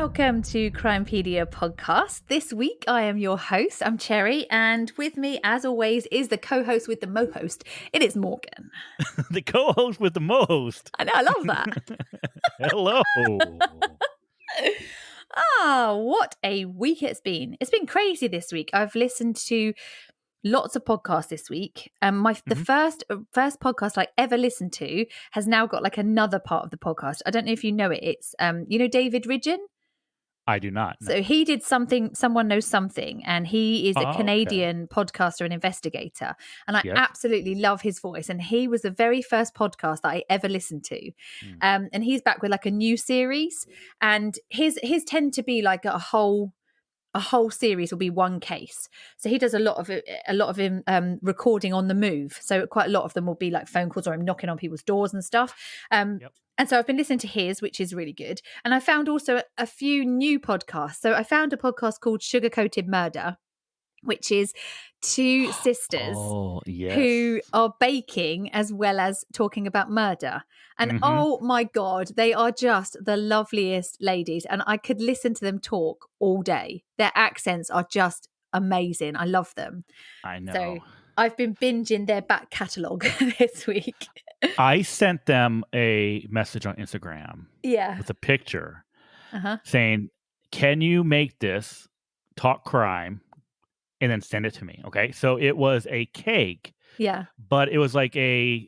Welcome to Crimepedia podcast. This week I am your host, I'm Cherry, and with me as always is the co-host with the mo-host. It is Morgan. The co-host with the most. I know, I love that. Hello. What a week it's been. It's been crazy this week. I've listened to lots of podcasts this week. The first podcast I ever listened to has now got like another part of the podcast. I don't know if you know it. It's David Ridgen? I do not. No. So he did something, Someone Knows Something, and he is a Canadian podcaster and investigator. And I absolutely love his voice. And he was the very first podcast that I ever listened to. And he's back with like a new series. And his tend to be like a whole series will be one case. So he does a lot of him recording on the move. So quite a lot of them will be like phone calls or him knocking on people's doors and stuff. And so I've been listening to his, which is really good. And I found also a few new podcasts. So I found a podcast called Sugar Coated Murder, which is two sisters who are baking as well as talking about murder. And oh my God, they are just the loveliest ladies. And I could listen to them talk all day. Their accents are just amazing. I love them. I know. So I've been binging their back catalogue this week. I sent them a message on Instagram with a picture saying, can you make this talk crime? And then send it to me. Okay. So it was a cake. Yeah. But it was like a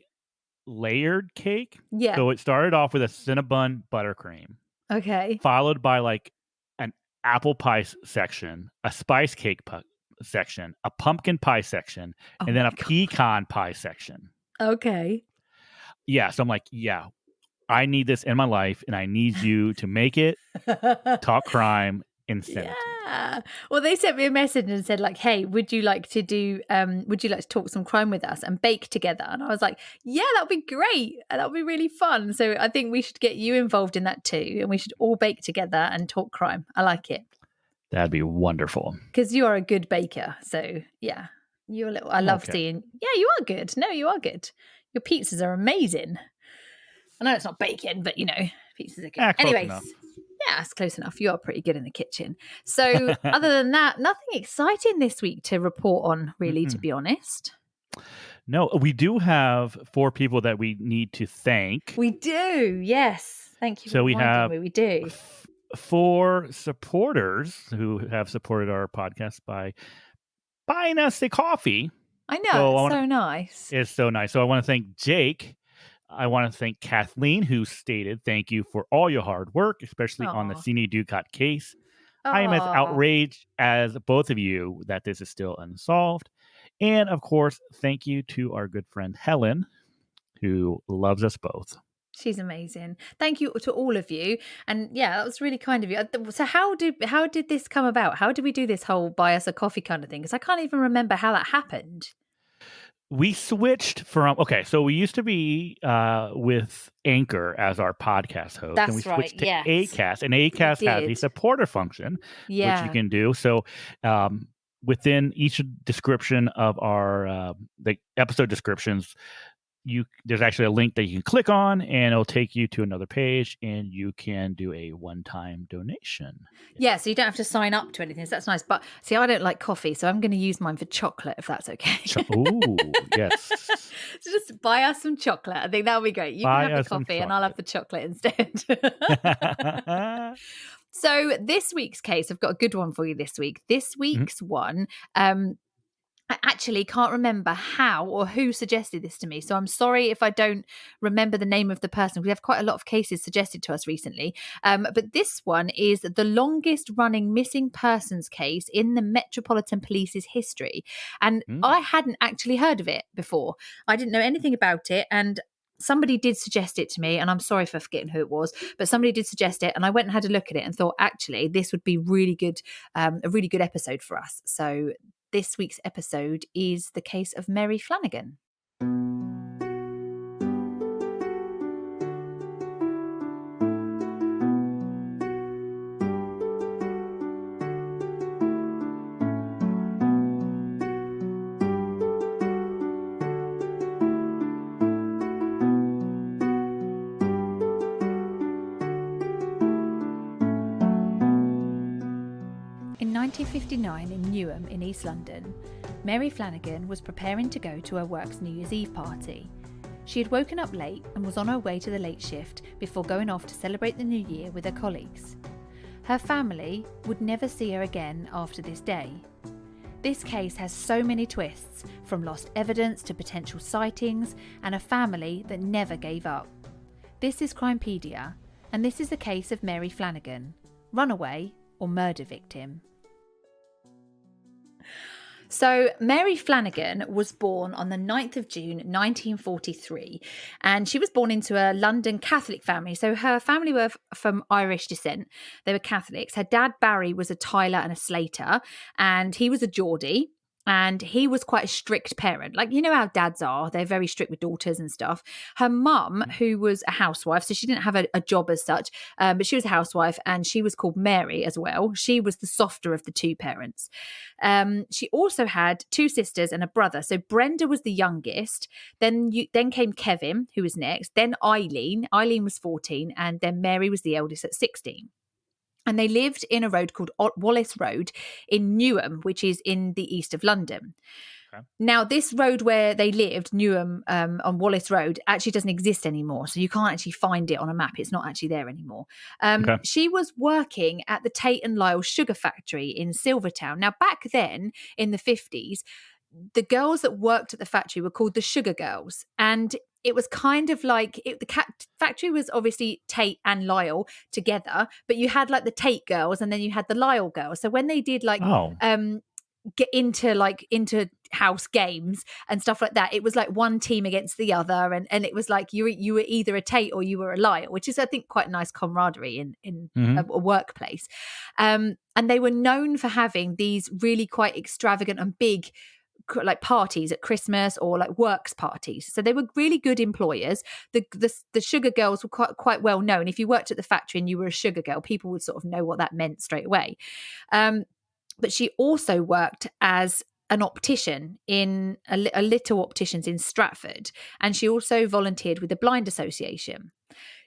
layered cake. Yeah. So it started off with a Cinnabon buttercream. Okay. Followed by like an apple pie section, a spice cake section, a pumpkin pie section, and then a pecan pie section. Okay. Yeah. So I'm like, yeah, I need this in my life and I need you to make it talk crime and send it to me. Well, they sent me a message and said like, hey, would you like to talk some crime with us and bake together? And I was like, yeah, that'd be great. That'd be really fun. So I think we should get you involved in that too. And we should all bake together and talk crime. I like it. That'd be wonderful. Because you are a good baker. So yeah, I love seeing, you are good. No, you are good. Your pizzas are amazing. I know it's not baking, but pizzas are good. Anyways. Enough. Yeah, it's close enough. You are pretty good in the kitchen. So other than that, nothing exciting this week to report on, really, to be honest. No, we do have 4 people that we need to thank. We do, yes. Thank you for reminding me. We do. 4 supporters who have supported our podcast by buying us a coffee. I know, so nice. It's so nice. So I want to thank Jake. I want to thank Kathleen, who stated, thank you for all your hard work, especially on the Sini Ducat case. I am as outraged as both of you that this is still unsolved. And of course, thank you to our good friend Helen, who loves us both. She's amazing. Thank you to all of you. And yeah, that was really kind of you. So how did this come about? How did we do this whole buy us a coffee kind of thing? Because I can't even remember how that happened. We switched from, so we used to be with Anchor as our podcast host. That's and we switched to yes. Acast. And Acast has a supporter function, which you can do. So within each description of our the episode descriptions, there's actually a link that you can click on and it'll take you to another page and you can do a one-time donation. Yeah, so you don't have to sign up to anything. So that's nice. But see, I don't like coffee, so I'm going to use mine for chocolate if that's okay. Ooh, yes. So just buy us some chocolate. I think that'll be great. You can have the coffee and I'll have the chocolate instead. So this week's case, I've got a good one for you this week. This week's one, I actually can't remember how or who suggested this to me. So I'm sorry if I don't remember the name of the person. We have quite a lot of cases suggested to us recently. But this one is the longest running missing persons case in the Metropolitan Police's history. And I hadn't actually heard of it before. I didn't know anything about it. And somebody did suggest it to me, and I'm sorry for forgetting who it was, but somebody did suggest it, and I went and had a look at it and thought, actually, this would be really good, a really good episode for us. So this week's episode is the case of Mary Flanagan. 1959 in Newham in East London, Mary Flanagan was preparing to go to her work's New Year's Eve party. She had woken up late and was on her way to the late shift before going off to celebrate the new year with her colleagues. Her family would never see her again after this day. This case has so many twists, from lost evidence to potential sightings, and a family that never gave up. This is Crimepedia, and this is the case of Mary Flanagan, runaway or murder victim. So Mary Flanagan was born on the 9th of June 1943, and she was born into a London Catholic family. So her family were from Irish descent. They were Catholics. Her dad, Barry, was a tiler and a slater, and he was a Geordie. And he was quite a strict parent. Like, you know how dads are. They're very strict with daughters and stuff. Her mum, who was a housewife, so she didn't have a job as such, but she was a housewife, and she was called Mary as well. She was the softer of the two parents. She also had two sisters and a brother. So Brenda was the youngest. Then came Kevin, who was next. Then Eileen. Eileen was 14. And then Mary was the eldest at 16. And they lived in a road called Wallace Road in Newham, which is in the east of London. Okay. Now, this road where they lived, Newham, on Wallace Road, actually doesn't exist anymore. So you can't actually find it on a map. It's not actually there anymore. Okay. She was working at the Tate and Lyle sugar factory in Silvertown. Now, back then in the 50s, the girls that worked at the factory were called the Sugar Girls. And it was kind of like the factory was obviously Tate and Lyle together, but you had like the Tate girls and then you had the Lyle girls. So when they did get into house games and stuff like that, it was like one team against the other, and it was like you were either a Tate or you were a Lyle, which is, I think, quite nice camaraderie in a workplace. And they were known for having these really quite extravagant and big like parties at Christmas or like works parties. So they were really good employers. The sugar girls were quite well known. If you worked at the factory and you were a sugar girl, people would sort of know what that meant straight away. But she also worked as an optician in a little opticians in Stratford, and she also volunteered with the Blind Association.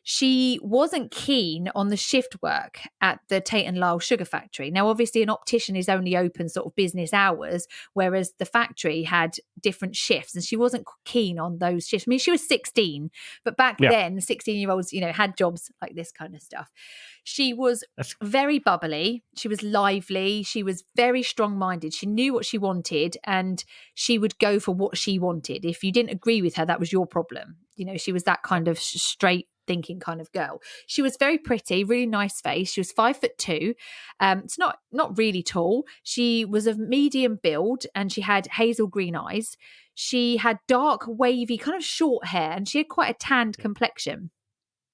She wasn't keen on the shift work at the Tate and Lyle sugar factory. Now, obviously, an optician is only open sort of business hours, whereas the factory had different shifts, and she wasn't keen on those shifts. I mean, she was 16, but back then, 16-year-olds, had jobs like this kind of stuff. She was very bubbly. She was lively. She was very strong-minded. She knew what she wanted, and she would go for what she wanted. If you didn't agree with her, that was your problem. She was that kind of straight thinking kind of girl. She was very pretty, really nice face. She was 5'2". It's not really tall. She was of medium build, and she had hazel green eyes. She had dark, wavy, kind of short hair, and she had quite a tanned complexion.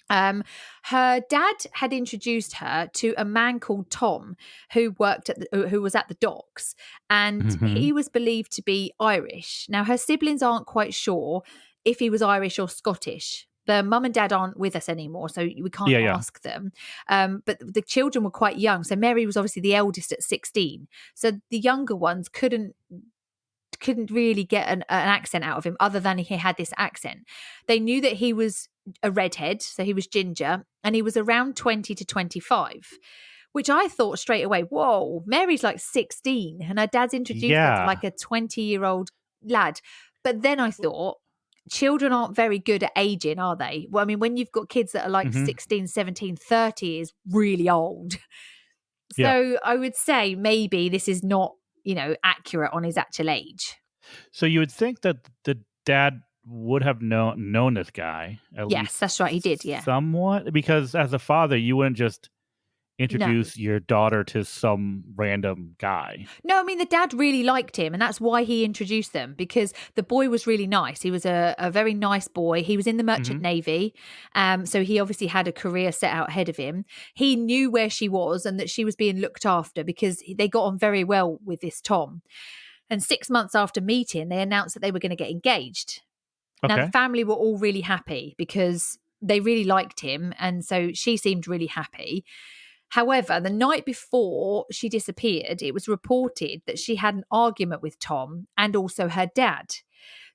Her dad had introduced her to a man called Tom, who was at the docks, and he was believed to be Irish. Now, her siblings aren't quite sure if he was Irish or Scottish. The mum and dad aren't with us anymore, so we can't ask them. But the children were quite young. So Mary was obviously the eldest at 16. So the younger ones couldn't really get an accent out of him, other than he had this accent. They knew that he was a redhead, so he was ginger, and he was around 20 to 25. Which I thought straight away, whoa, Mary's like 16, and her dad's introduced her to like a 20-year-old lad. But then I thought, children aren't very good at aging, are they? Well, I mean, when you've got kids that are like 16, 17, 30 is really old. So I would say maybe this is not, accurate on his actual age. So you would think that the dad would have known this guy. At least that's right. He did, somewhat, because as a father, you wouldn't just introduce your daughter to some random guy. No, I mean, the dad really liked him, and that's why he introduced them, because the boy was really nice. He was a very nice boy. He was in the Merchant Navy, so he obviously had a career set out ahead of him. He knew where she was and that she was being looked after, because they got on very well with this Tom. And 6 months after meeting, they announced that they were going to get engaged. Okay. Now, the family were all really happy because they really liked him, and so she seemed really happy. However, the night before she disappeared, it was reported that she had an argument with Tom and also her dad.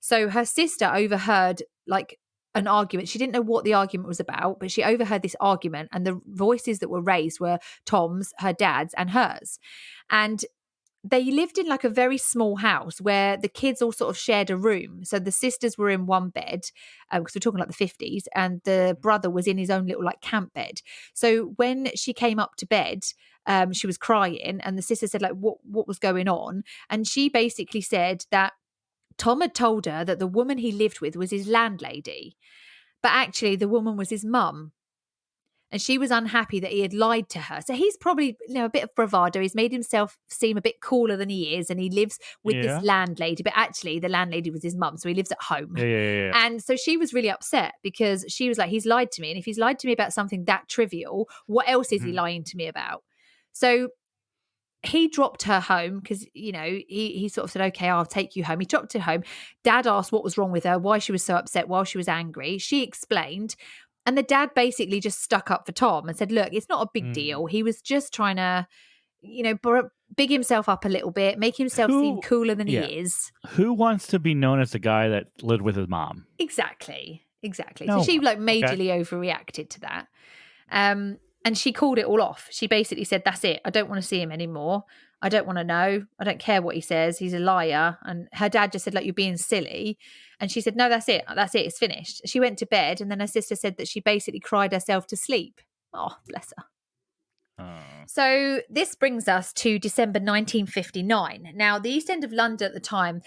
So her sister overheard like an argument. She didn't know what the argument was about, but she overheard this argument, and the voices that were raised were Tom's, her dad's, and hers. And they lived in like a very small house where the kids all sort of shared a room. So the sisters were in one bed, because we're talking like the 50s, and the brother was in his own little like camp bed. So when she came up to bed, she was crying, and the sister said like, what was going on? And she basically said that Tom had told her that the woman he lived with was his landlady, but actually the woman was his mum. And she was unhappy that he had lied to her. So he's probably, a bit of bravado. He's made himself seem a bit cooler than he is. And he lives with this landlady. But actually, the landlady was his mum. So he lives at home. Yeah. And so she was really upset because she was like, he's lied to me. And if he's lied to me about something that trivial, what else is he lying to me about? So he dropped her home because, he sort of said, okay, I'll take you home. He dropped her home. Dad asked what was wrong with her, why she was so upset, why she was angry. She explained. And the dad basically just stuck up for Tom and said, look, it's not a big deal. He was just trying to, big himself up a little bit, make himself seem cooler than he is. Who wants to be known as the guy that lived with his mom? Exactly. No So she majorly overreacted to that. And she called it all off. She basically said, that's it. I don't want to see him anymore. I don't want to know. I don't care what he says. He's a liar. And her dad just said, like, you're being silly. And she said, no, that's it. That's it. It's finished. She went to bed. And then her sister said that she basically cried herself to sleep. Oh, bless her. So this brings us to December 1959. Now, the East End of London at the time,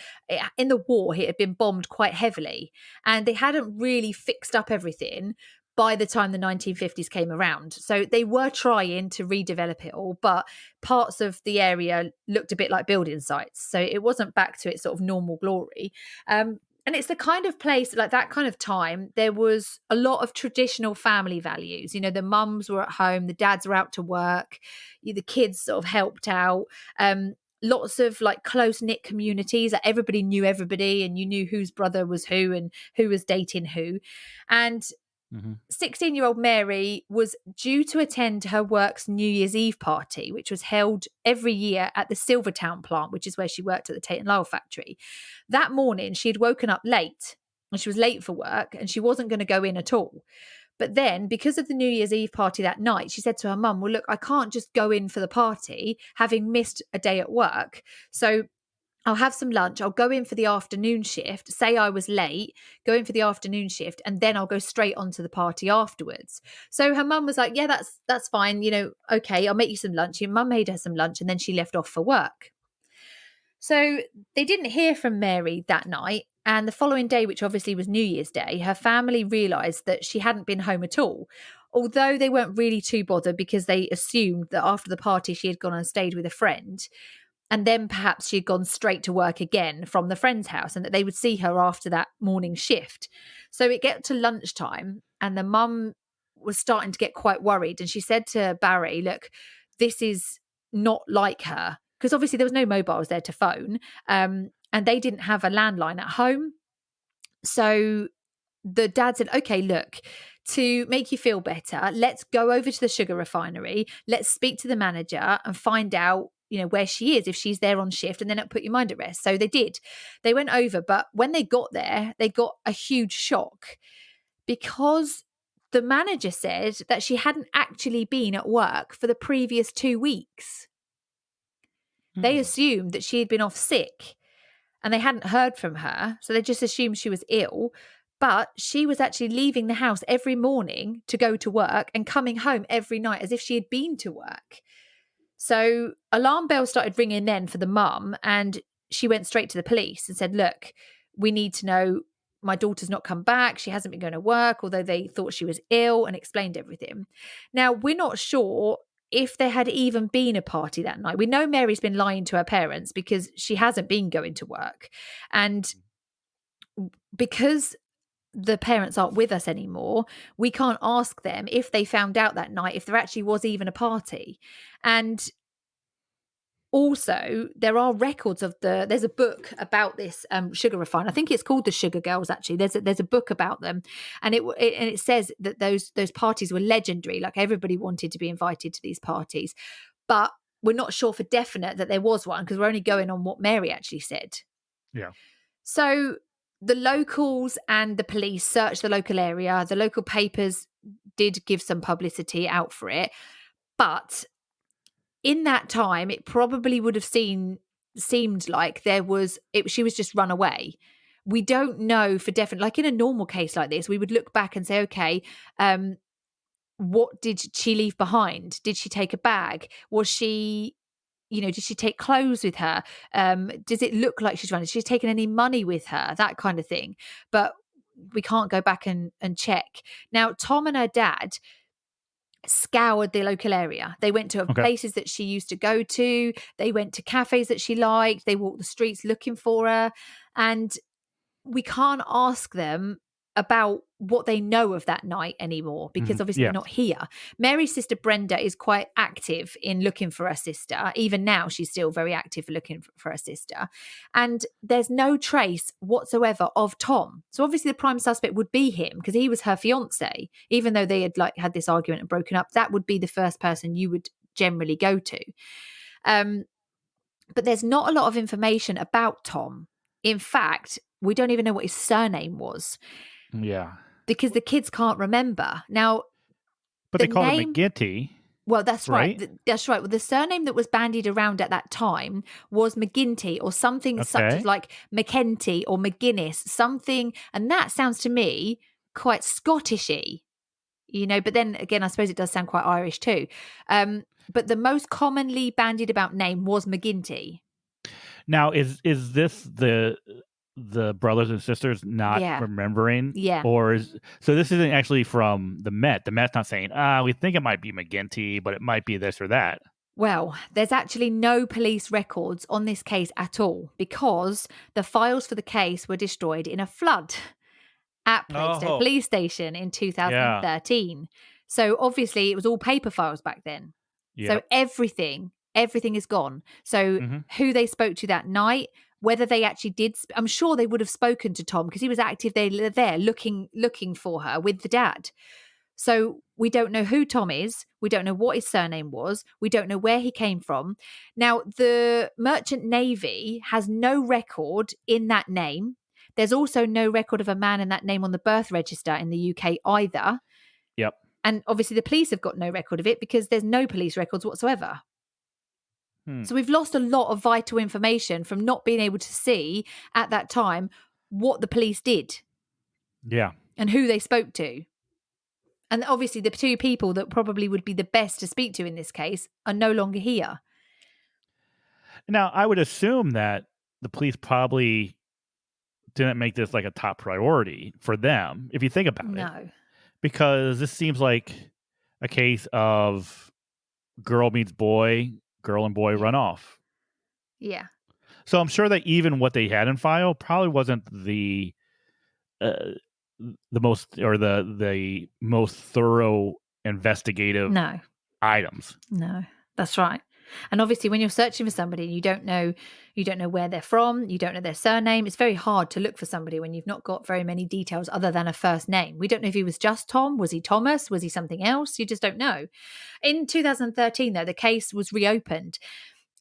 in the war, it had been bombed quite heavily. And they hadn't really fixed up everything by the time the 1950s came around. So they were trying to redevelop it all, but parts of the area looked a bit like building sites. So it wasn't back to its sort of normal glory. And it's the kind of place, like that kind of time, there was a lot of traditional family values. The mums were at home, the dads were out to work, the kids sort of helped out. Lots of like close-knit communities, like everybody knew everybody, and you knew whose brother was who and who was dating who. And 16-year-old Mary was due to attend her work's New Year's Eve party, which was held every year at the Silvertown plant, which is where she worked at the Tate and Lyle factory. That morning, she had woken up late, and she was late for work, and she wasn't going to go in at all. But then, because of the New Year's Eve party that night, she said to her mum, well, look, I can't just go in for the party, having missed a day at work. So I'll have some lunch. I'll go in for the afternoon shift, say I was late, go in for the afternoon shift, and then I'll go straight onto the party afterwards. So her mum was like, yeah, that's fine. Okay, I'll make you some lunch. Your mum made her some lunch, and then she left off for work. So they didn't hear from Mary that night. And the following day, which obviously was New Year's Day, her family realised that she hadn't been home at all. Although they weren't really too bothered because they assumed that after the party she had gone and stayed with a friend. And then perhaps she had gone straight to work again from the friend's house, and that they would see her after that morning shift. So it got to lunchtime, and the mum was starting to get quite worried. And she said to Barry, look, this is not like her. Because obviously there was no mobiles there to phone, and they didn't have a landline at home. So the dad said, okay, look, to make you feel better, let's go over to the sugar refinery. Let's speak to the manager and find out where she is, if she's there on shift, and then it'll put your mind at rest. So they did. They went over, but when they got there, they got a huge shock because the manager said that she hadn't actually been at work for the previous 2 weeks. They assumed that she had been off sick and they hadn't heard from her. So they just assumed she was ill. But she was actually leaving the house every morning to go to work and coming home every night as if she had been to work. So alarm bells started ringing then for the mum, and she went straight to the police and said, look, we need to know, my daughter's not come back. She hasn't been going to work, although they thought she was ill, and explained everything. Now, we're not sure if there had even been a party that night. We know Mary's been lying to her parents because she hasn't been going to work. And because the parents aren't with us anymore, we can't ask them if they found out that night if there actually was even a party. And also, there are records of there's a book about this sugar refiner. I think it's called The Sugar Girls, actually. There's a book about them. And it says that those parties were legendary. Like, everybody wanted to be invited to these parties. But we're not sure for definite that there was one because we're only going on what Mary actually said. Yeah. So the locals and the police searched the local area. The local papers did give some publicity out for it. But in that time, it probably would have seemed like she was just run away. We don't know for definite. Like in a normal case like this, we would look back and say, okay, what did she leave behind? Did she take a bag? Was she, did she take clothes with her? Does it look like she's running? Has she taken any money with her? That kind of thing. But we can't go back and check. Now, Tom and her dad scoured the local area. They went to places that she used to go to. They went to cafes that she liked. They walked the streets looking for her. And we can't ask them about what they know of that night anymore because obviously they're not here. Mary's sister Brenda is quite active in looking for her sister. Even now, she's still very active looking for her sister. And there's no trace whatsoever of Tom. So obviously the prime suspect would be him because he was her fiance. Even though they had had this argument and broken up, that would be the first person you would generally go to. But there's not a lot of information about Tom. In fact, we don't even know what his surname was. Yeah. Because the kids can't remember. Now, but they called him McGinty. Well, that's right. That's right. Well, the surname that was bandied around at that time was McGinty or something such as like McKenty or McGuinness, something. And that sounds to me quite Scottish-y, but then again, I suppose it does sound quite Irish too. But the most commonly bandied about name was McGinty. Now, is this the brothers and sisters not remembering? Yeah. So this isn't actually from the Met. The Met's not saying, we think it might be McGinty, but it might be this or that. Well, there's actually no police records on this case at all because the files for the case were destroyed in a flood at Plaistow Police Station in 2013. Yeah. So obviously it was all paper files back then. Yep. So everything is gone. So who they spoke to that night, whether they actually did, I'm sure they would have spoken to Tom because he was active there looking for her with the dad. So we don't know who Tom is. We don't know what his surname was. We don't know where he came from. Now, the Merchant Navy has no record in that name. There's also no record of a man in that name on the birth register in the UK either. Yep. And obviously the police have got no record of it because there's no police records whatsoever. So we've lost a lot of vital information from not being able to see at that time what the police did. Yeah. And who they spoke to. And obviously the two people that probably would be the best to speak to in this case are no longer here. Now, I would assume that the police probably didn't make this like a top priority for them, if you think about it. No. Because this seems like a case of girl meets boy, girl and boy run off. Yeah. So I'm sure that even what they had in file probably wasn't the most or the most thorough investigative items. No, that's right. And obviously when you're searching for somebody, you don't know where they're from, you don't know their surname. It's very hard to look for somebody when you've not got very many details other than a first name. We don't know if he was just Tom, was he Thomas, was he something else? You just don't know. In 2013 though, the case was reopened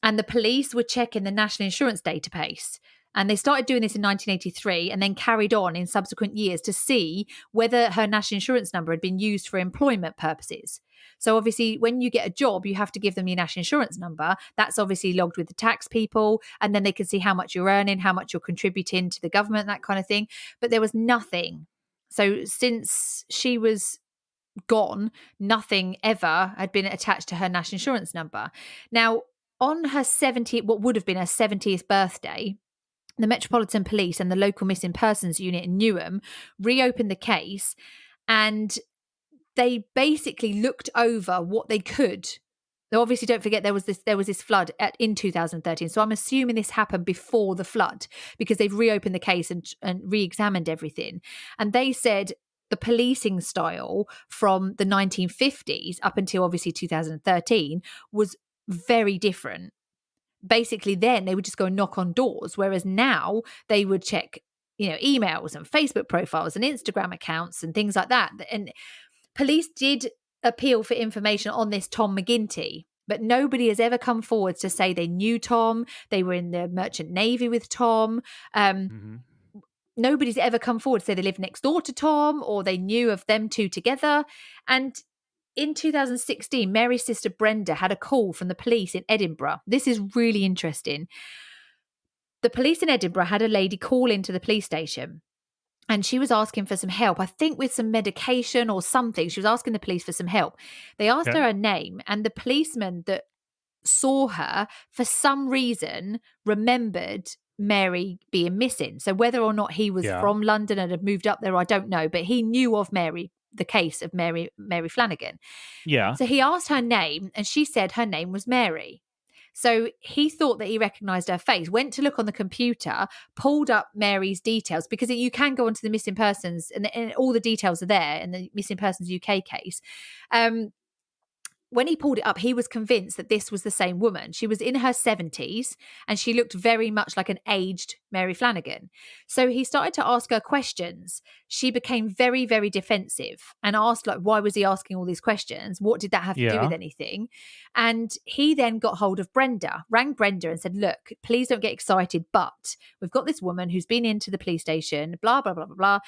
and the police were checking the National Insurance database. And they started doing this in 1983 and then carried on in subsequent years to see whether her national insurance number had been used for employment purposes. So obviously, when you get a job, you have to give them your national insurance number. That's obviously logged with the tax people. And then they can see how much you're earning, how much you're contributing to the government, that kind of thing. But there was nothing. So since she was gone, nothing ever had been attached to her national insurance number. Now, on her 70th, what would have been her 70th birthday, the Metropolitan Police and the local missing persons unit in Newham reopened the case and they basically looked over what they could. Now, obviously, don't forget there was this flood in 2013. So I'm assuming this happened before the flood because they've reopened the case and re-examined everything. And they said the policing style from the 1950s up until obviously 2013 was very different. Basically then they would just go and knock on doors, whereas now they would check, emails and Facebook profiles and Instagram accounts and things like that. And police did appeal for information on this Tom McGinty, but nobody has ever come forward to say they knew Tom, they were in the Merchant Navy with Tom. Nobody's ever come forward to say they lived next door to Tom or they knew of them two together. And in 2016, Mary's sister Brenda had a call from the police in Edinburgh. This is really interesting. The police in Edinburgh had a lady call into the police station, and she was asking for some help, I think with some medication or something. She was asking the police for some help. They asked her name, and the policeman that saw her, for some reason, remembered Mary being missing. So whether or not he was from London and had moved up there, I don't know, but he knew of Mary, the case of Mary Flanagan. Yeah. So he asked her name, and she said her name was Mary. So he thought that he recognised her face, went to look on the computer, pulled up Mary's details, because you can go onto the missing persons, and all the details are there in the missing persons UK case. When he pulled it up, he was convinced that this was the same woman. She was in her 70s, and she looked very much like an aged Mary Flanagan. So he started to ask her questions. She became very, very defensive and asked, like, why was he asking all these questions? What did that have to do with anything? And he then got hold of Brenda, rang Brenda and said, look, please don't get excited, but we've got this woman who's been into the police station, blah, blah, blah, blah, blah.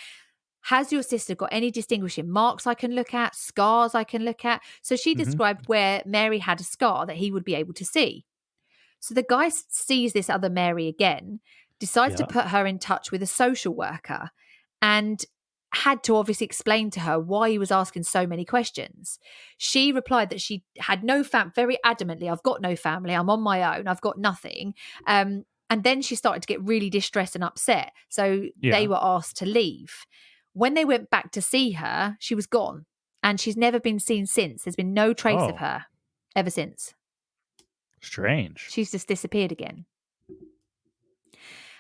Has your sister got any distinguishing marks I can look at, scars I can look at? So she described where Mary had a scar that he would be able to see. So the guy sees this other Mary again, decides to put her in touch with a social worker, and had to obviously explain to her why he was asking so many questions. She replied that she had no very adamantly, I've got no family, I'm on my own, I've got nothing. And then she started to get really distressed and upset. So they were asked to leave. When they went back to see her, she was gone, and she's never been seen since. There's been no trace of her ever since. Strange. She's just disappeared again.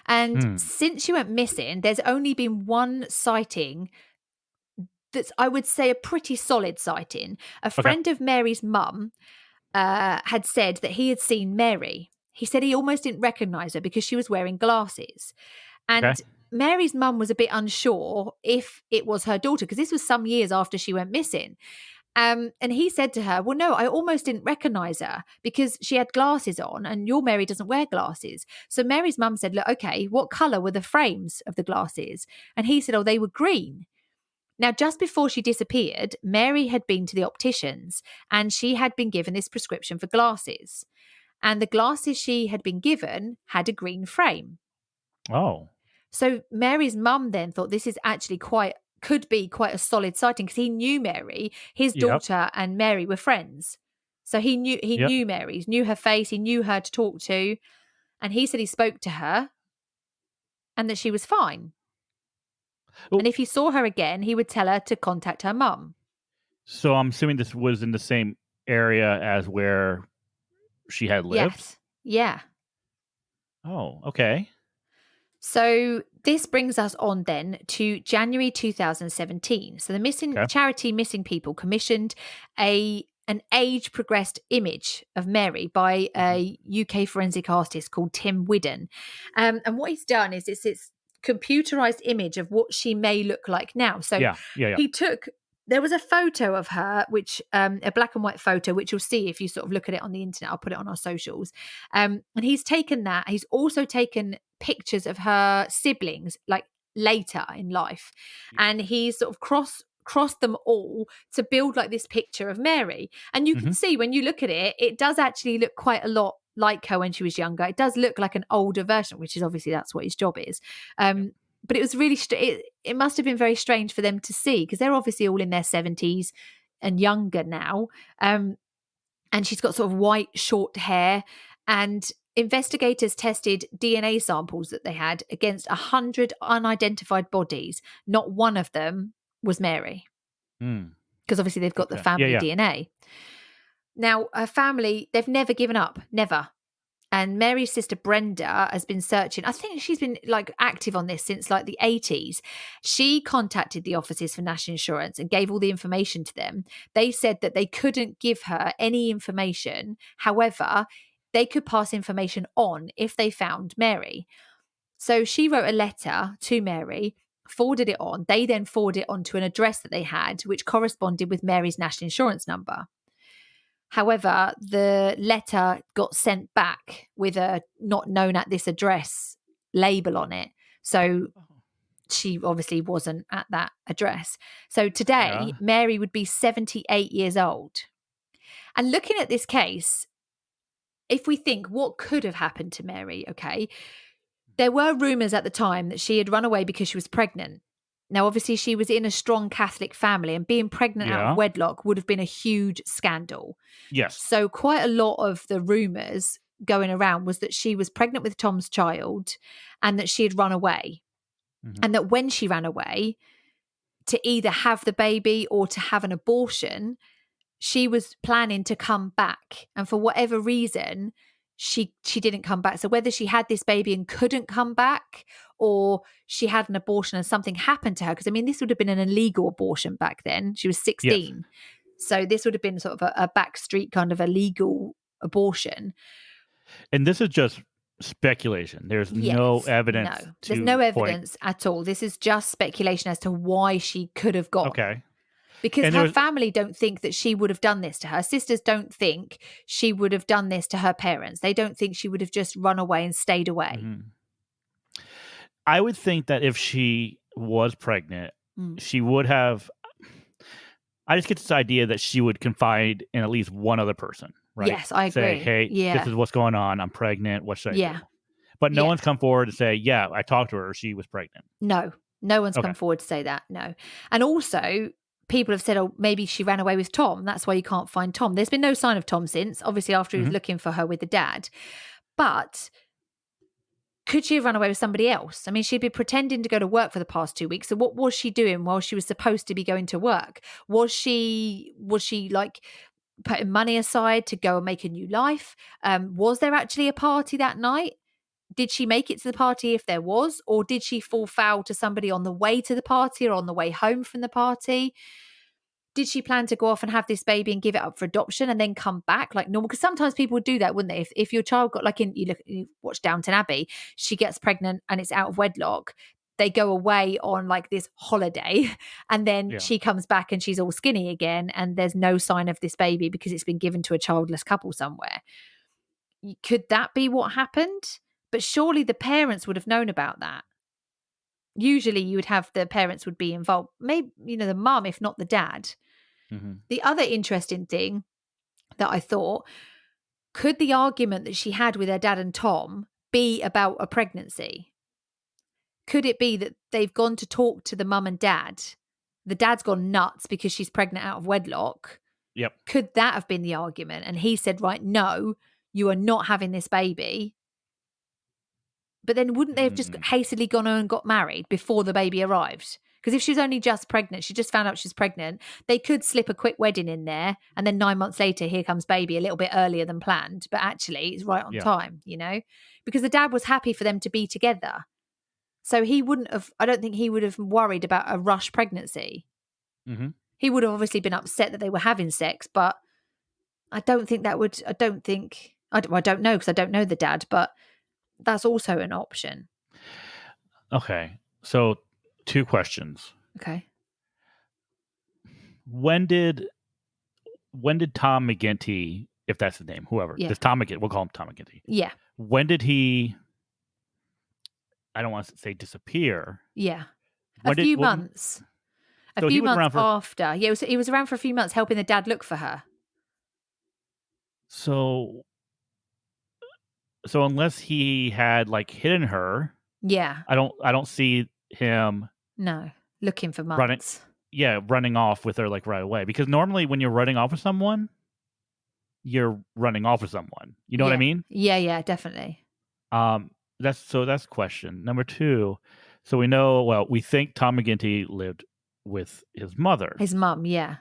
And since she went missing, there's only been one sighting that's, I would say, a pretty solid sighting. A friend of Mary's mum had said that he had seen Mary. He said he almost didn't recognise her because she was wearing glasses. And Mary's mum was a bit unsure if it was her daughter, because this was some years after she went missing. And he said to her, well, no, I almost didn't recognise her because she had glasses on, and your Mary doesn't wear glasses. So Mary's mum said, look, okay, what colour were the frames of the glasses? And he said, oh, they were green. Now, just before she disappeared, Mary had been to the opticians, and she had been given this prescription for glasses. And the glasses she had been given had a green frame. Oh. So Mary's mum then thought this is actually could be quite a solid sighting, because he knew Mary. His daughter and Mary were friends. So he knew Mary, he knew her face, he knew her to talk to. And he said he spoke to her and that she was fine. Oh. And if he saw her again, he would tell her to contact her mum. So I'm assuming this was in the same area as where she had lived? Yes. Yeah. Oh, okay. So this brings us on then to January 2017. So the charity Missing People commissioned an age-progressed image of Mary by a UK forensic artist called Tim Whiddon. And what he's done is it's computerized image of what she may look like now. So there was a photo of her, which a black and white photo, which you'll see if you sort of look at it on the internet. I'll put it on our socials. And he's taken that. He's also taken pictures of her siblings, like later in life. And he's sort of crossed them all to build like this picture of Mary. And you can see when you look at it, it does actually look quite a lot like her when she was younger. It does look like an older version, which is obviously that's what his job is. But it was really, it must have been very strange for them to see, because they're obviously all in their 70s and younger now. And she's got sort of white, short hair. And investigators tested DNA samples that they had against 100 unidentified bodies. Not one of them was Mary. Because obviously they've got the family DNA. Now, her family, they've never given up, never. And Mary's sister Brenda has been searching. I think she's been like active on this since like the 80s. She contacted the offices for national insurance and gave all the information to them. They said that they couldn't give her any information. However, they could pass information on if they found Mary. So she wrote a letter to Mary, forwarded it on. They then forwarded it on to an address that they had, which corresponded with Mary's national insurance number. However, the letter got sent back with a not known at this address label on it. So she obviously wasn't at that address. So today, Mary would be 78 years old. And looking at this case, if we think what could have happened to Mary, okay, there were rumours at the time that she had run away because she was pregnant. Now, obviously, she was in a strong Catholic family, and being pregnant out of wedlock would have been a huge scandal. Yes. So quite a lot of the rumours going around was that she was pregnant with Tom's child and that she had run away. Mm-hmm. And that when she ran away, to either have the baby or to have an abortion, she was planning to come back. And for whatever reason, she didn't come back. So whether she had this baby and couldn't come back, or she had an abortion and something happened to her, because I mean, this would have been an illegal abortion back then. She was 16. Yes. So this would have been sort of a backstreet kind of illegal abortion. And this is just speculation. There's no evidence. No, there's no evidence at all. This is just speculation as to why she could have gone. Okay. Because her family don't think that she would have done this to her. Sisters don't think she would have done this to her parents. They don't think she would have just run away and stayed away. Mm-hmm. I would think that if she was pregnant, she would have... I just get this idea that she would confide in at least one other person, right? Yes, I agree. Say, hey, this is what's going on. I'm pregnant. What should I do? But no one's come forward to say, yeah, I talked to her. She was pregnant. No one's come forward to say that, no. And also... people have said, oh, maybe she ran away with Tom. That's why you can't find Tom. There's been no sign of Tom since, obviously, after he was looking for her with the dad. But could she have run away with somebody else? I mean, she'd been pretending to go to work for the past 2 weeks. So what was she doing while she was supposed to be going to work? Was she like putting money aside to go and make a new life? Was there actually a party that night? Did she make it to the party if there was? Or did she fall foul to somebody on the way to the party or on the way home from the party? Did she plan to go off and have this baby and give it up for adoption and then come back like normal? Because sometimes people would do that, wouldn't they? If your child got you watch Downton Abbey, she gets pregnant and it's out of wedlock. They go away on like this holiday and then she comes back and she's all skinny again and there's no sign of this baby because it's been given to a childless couple somewhere. Could that be what happened? But surely the parents would have known about that. Usually you would have the parents would be involved. Maybe, the mum, if not the dad. Mm-hmm. The other interesting thing that I thought, could the argument that she had with her dad and Tom be about a pregnancy? Could it be that they've gone to talk to the mum and dad? The dad's gone nuts because she's pregnant out of wedlock. Yep. Could that have been the argument? And he said, right, no, you are not having this baby. But then wouldn't they have just hastily gone and got married before the baby arrived? Because if she was only just pregnant, she just found out she's pregnant, they could slip a quick wedding in there and then 9 months later, here comes baby a little bit earlier than planned. But actually, it's right on time, because the dad was happy for them to be together. So I don't think he would have worried about a rush pregnancy. Mm-hmm. He would have obviously been upset that they were having sex, but I don't think that would, I don't know because I don't know the dad, but that's also an option. Okay. So 2 questions. Okay. When did Tom McGinty, if that's his name, whoever, this Tom McGinty, we'll call him Tom McGinty. Yeah. When did he, I don't want to say disappear. Yeah. A few months. A few months after. Yeah, he was around for a few months helping the dad look for her. So unless he had hidden her, I don't see him looking for months. Running off with her right away. Because normally when you're running off with someone, you're running off with someone. You know what I mean? Yeah, definitely. That's question number 2. So we know, we think Tom McGinty lived with his mother, his mom. Yeah.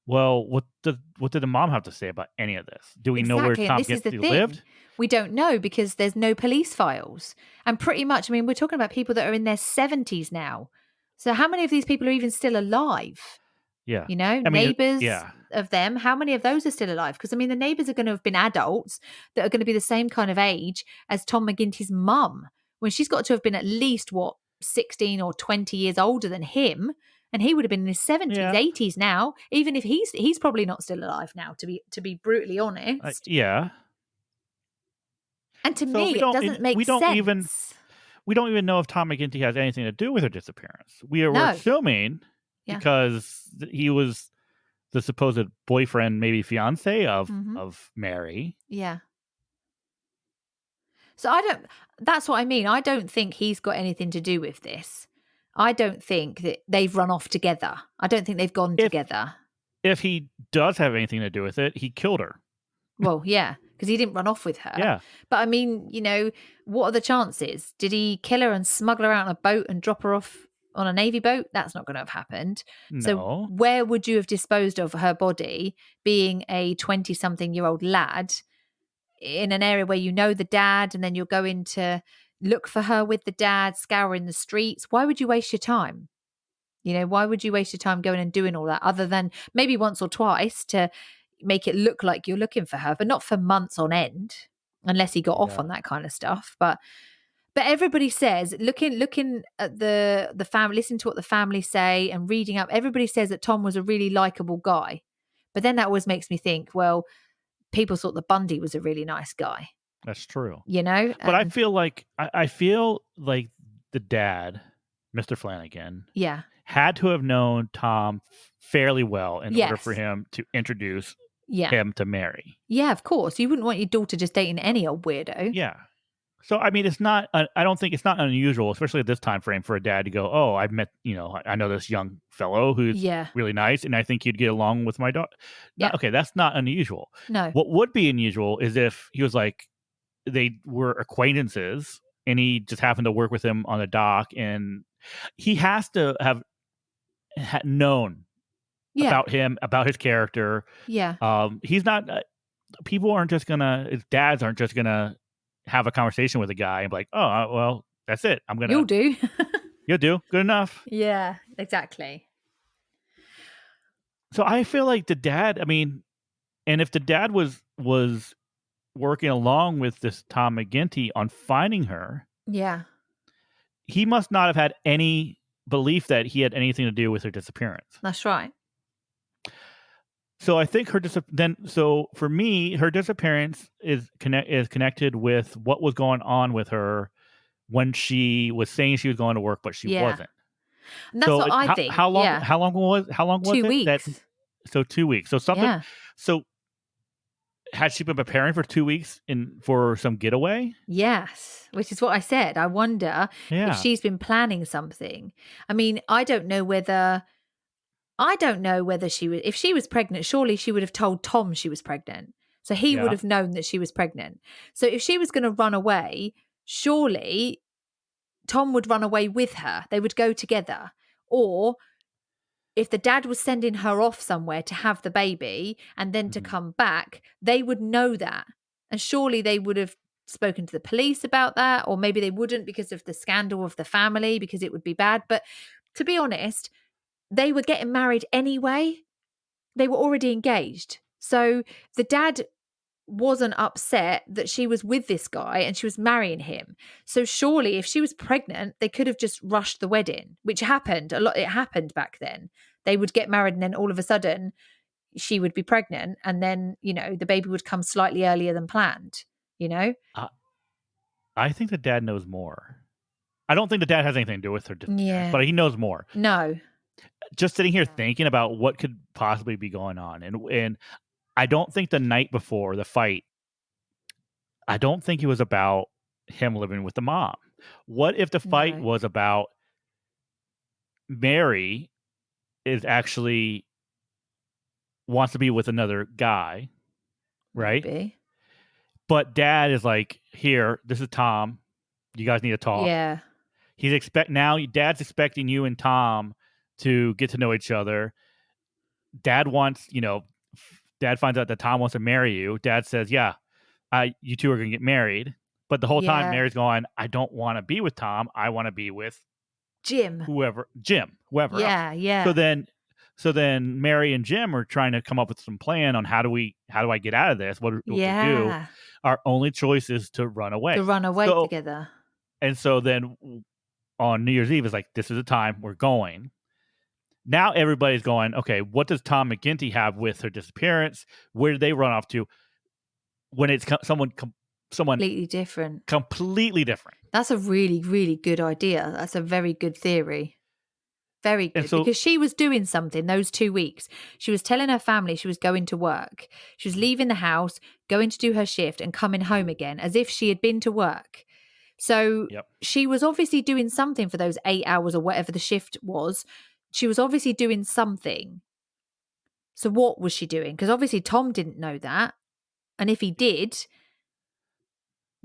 Well, what did the mom have to say about any of this? Do we know where Tom McGinty lived? We don't know because there's no police files. And pretty much, I mean, we're talking about people that are in their 70s now. So how many of these people are even still alive? Yeah. Neighbors of them, how many of those are still alive? Because, I mean, the neighbors are going to have been adults that are going to be the same kind of age as Tom McGinty's mum, when she's got to have been at least, 16 or 20 years older than him. And he would have been in his 70s, 80s now, even if he's probably not still alive now, to be brutally honest. Yeah. And to me, it doesn't make sense. we don't even know if Tom McGinty has anything to do with her disappearance. We're assuming because he was the supposed boyfriend, maybe fiance of Mary. Yeah. So that's what I mean. I don't think he's got anything to do with this. I don't think that they've run off together. I don't think they've gone together. If he does have anything to do with it, he killed her. Well, yeah, because he didn't run off with her. Yeah. But I mean, what are the chances? Did he kill her and smuggle her out on a boat and drop her off on a Navy boat? That's not going to have happened. No. So where would you have disposed of her body, being a 20-something-year-old lad in an area where you know the dad, and then you're going to look for her with the dad, scouring the streets? Why would you waste your time? Why would you waste your time going and doing all that, other than maybe once or twice to make it look like you're looking for her, but not for months on end, unless he got off on that kind of stuff. But everybody says, looking at the family, listening to what the family say and reading up, everybody says that Tom was a really likable guy. But then that always makes me think, well, people thought that Bundy was a really nice guy. That's true. But I feel like the dad, Mr. Flanagan, had to have known Tom fairly well in order for him to introduce him to Mary. Yeah, of course. You wouldn't want your daughter just dating any old weirdo. Yeah. So, I mean, I don't think it's not unusual, especially at this time frame, for a dad to go, oh, I've met, I know this young fellow who's really nice, and I think you'd get along with my daughter. Yeah. Okay, that's not unusual. No. What would be unusual is if he was like, they were acquaintances, and he just happened to work with him on the dock, and he has to have known about him, about his character. Yeah. He's not, people aren't just gonna, his dads aren't just gonna have a conversation with a guy and be like, oh, well, that's it. You'll do. You'll do. Good enough. Yeah, exactly. So I feel like the dad, I mean, and if the dad was working along with this Tom McGinty on finding her. Yeah. He must not have had any belief that he had anything to do with her disappearance. That's right. So I think so for me, her disappearance is connected with what was going on with her when she was saying she was going to work, but she wasn't. And that's what I think. How long was 2 weeks. So 2 weeks. So something. Yeah. So had she been preparing for 2 weeks for some getaway? Yes, which is what I said. I wonder if she's been planning something. I mean, I don't know whether if she was pregnant, surely she would have told Tom she was pregnant. So he would have known that she was pregnant. So if she was going to run away, surely Tom would run away with her. They would go together. Or if the dad was sending her off somewhere to have the baby and then to come back, they would know that. And surely they would have spoken to the police about that, or maybe they wouldn't because of the scandal of the family, because it would be bad. But to be honest, they were getting married anyway. They were already engaged. So the dad wasn't upset that she was with this guy and she was marrying him. So surely if she was pregnant, they could have just rushed the wedding, which happened a lot. It happened back then. They would get married and then all of a sudden she would be pregnant, and then, the baby would come slightly earlier than planned, I think the dad knows more. I don't think the dad has anything to do with her, but he knows more. No. Just sitting here thinking about what could possibly be going on. And I don't think the night before the fight, I don't think it was about him living with the mom. What if the fight was about Mary is actually wants to be with another guy, right? Maybe. But dad is like, here, this is Tom. You guys need to talk. Yeah. Dad's expecting you and Tom to get to know each other. Dad finds out that Tom wants to marry you. Dad says, yeah, you two are going to get married. But the whole time Mary's going, I don't want to be with Tom. I want to be with Jim. Whoever. Yeah, else. Yeah. So then Mary and Jim are trying to come up with some plan on how do I get out of this? What do we do? Our only choice is to run away. Together. And so then on New Year's Eve, it's like, this is the time we're going. Now everybody's going, okay, what does Tom McGinty have with her disappearance? Where did they run off to? When it's someone someone completely different. That's a really, really good idea. That's a very good theory. Very good. Because she was doing something those 2 weeks. She was telling her family she was going to work. She was leaving the house, going to do her shift and coming home again as if she had been to work. So she was obviously doing something for those 8 hours or whatever the shift was. She was obviously doing something. So what was she doing? Because obviously Tom didn't know that. And if he did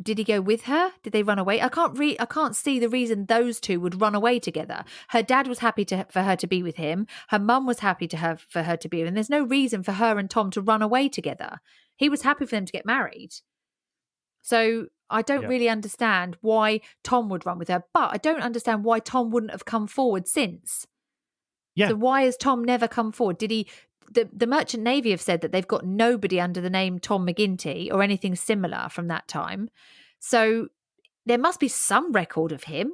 he go with her? Did they run away? I can't see the reason those two would run away together. Her dad was happy for her to be with him. Her mum was happy for her to be with him. There's no reason for her and Tom to run away together. He was happy for them to get married. So I don't really understand why Tom would run with her, but I don't understand why Tom wouldn't have come forward since. Yeah. So why has Tom never come forward? Did he? The Merchant Navy have said that they've got nobody under the name Tom McGinty or anything similar from that time. So there must be some record of him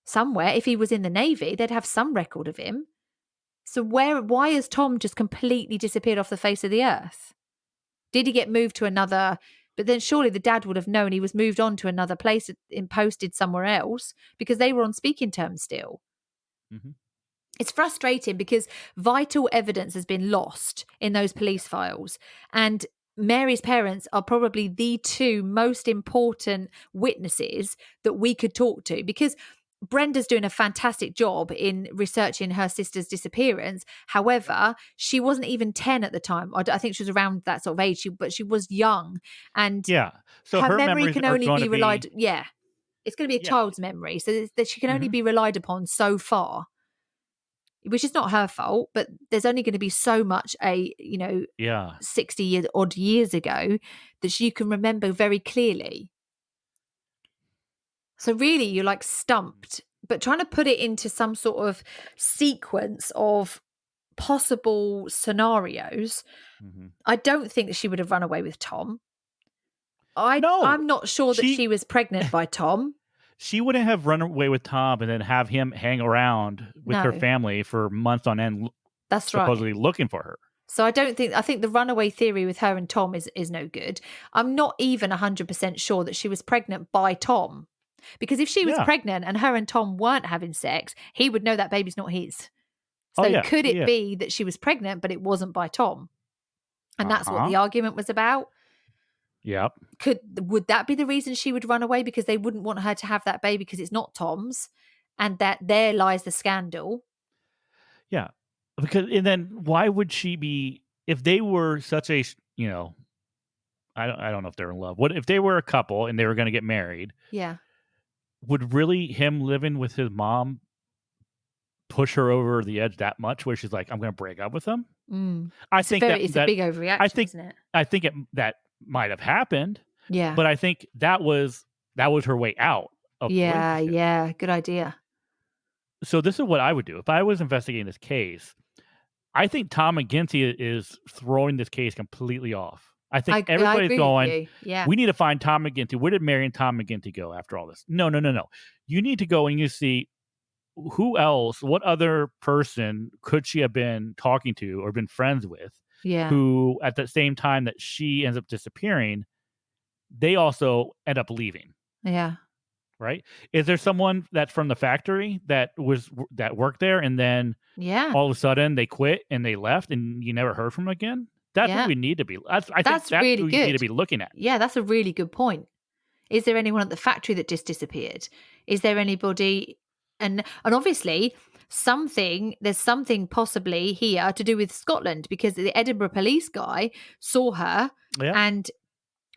somewhere. If he was in the Navy, they'd have some record of him. So why has Tom just completely disappeared off the face of the earth? Did he get moved to another? But then surely the dad would have known he was moved on to another place and posted somewhere else because they were on speaking terms still. Mm-hmm. It's frustrating because vital evidence has been lost in those police files. And Mary's parents are probably the two most important witnesses that we could talk to, because Brenda's doing a fantastic job in researching her sister's disappearance. However, she wasn't even 10 at the time. I think she was around that sort of age, but she was young. And so her memory can only be relied. It's going to be a child's memory, so that she can only be relied upon so far. Which is not her fault, but there's only going to be so much 60 odd years ago that she can remember very clearly. So really you're like stumped, but trying to put it into some sort of sequence of possible scenarios. Mm-hmm. I don't think that she would have run away with Tom. I'm not sure that she was pregnant by Tom. She wouldn't have run away with Tom and then have him hang around with her family for months on end. That's supposedly looking for her. So I think the runaway theory with her and Tom is no good. I'm not even 100% sure that she was pregnant by Tom. Because if she was pregnant and her and Tom weren't having sex, he would know that baby's not his. So could it be that she was pregnant, but it wasn't by Tom? And that's what the argument was about. Yep. Would that be the reason she would run away? Because they wouldn't want her to have that baby because it's not Tom's, and that there lies the scandal. Yeah. And then why would she be, if they were such a, I don't know if they're in love. What if they were a couple and they were going to get married? Yeah. Would really him living with his mom push her over the edge that much where she's like, I'm going to break up with him? It's a big overreaction, isn't it? I think that might have happened. Yeah. But I think that was her way out of the relationship. Yeah. Good idea. So this is what I would do. If I was investigating this case, I think Tom McGinty is throwing this case completely off. I think everybody's going, we need to find Tom McGinty. Where did Mary and Tom McGinty go after all this? No. You need to go and you see who else, what other person could she have been talking to or been friends with? Yeah. Who at the same time that she ends up disappearing, they also end up leaving. Yeah. Right? Is there someone that's from the factory that worked there and then all of a sudden they quit and they left and you never heard from them again? That's what we need to be. I think that's really good. You need to be looking at. Yeah, that's a really good point. Is there anyone at the factory that just disappeared? Is there anybody? And obviously there's something possibly here to do with Scotland, because the Edinburgh police guy saw her and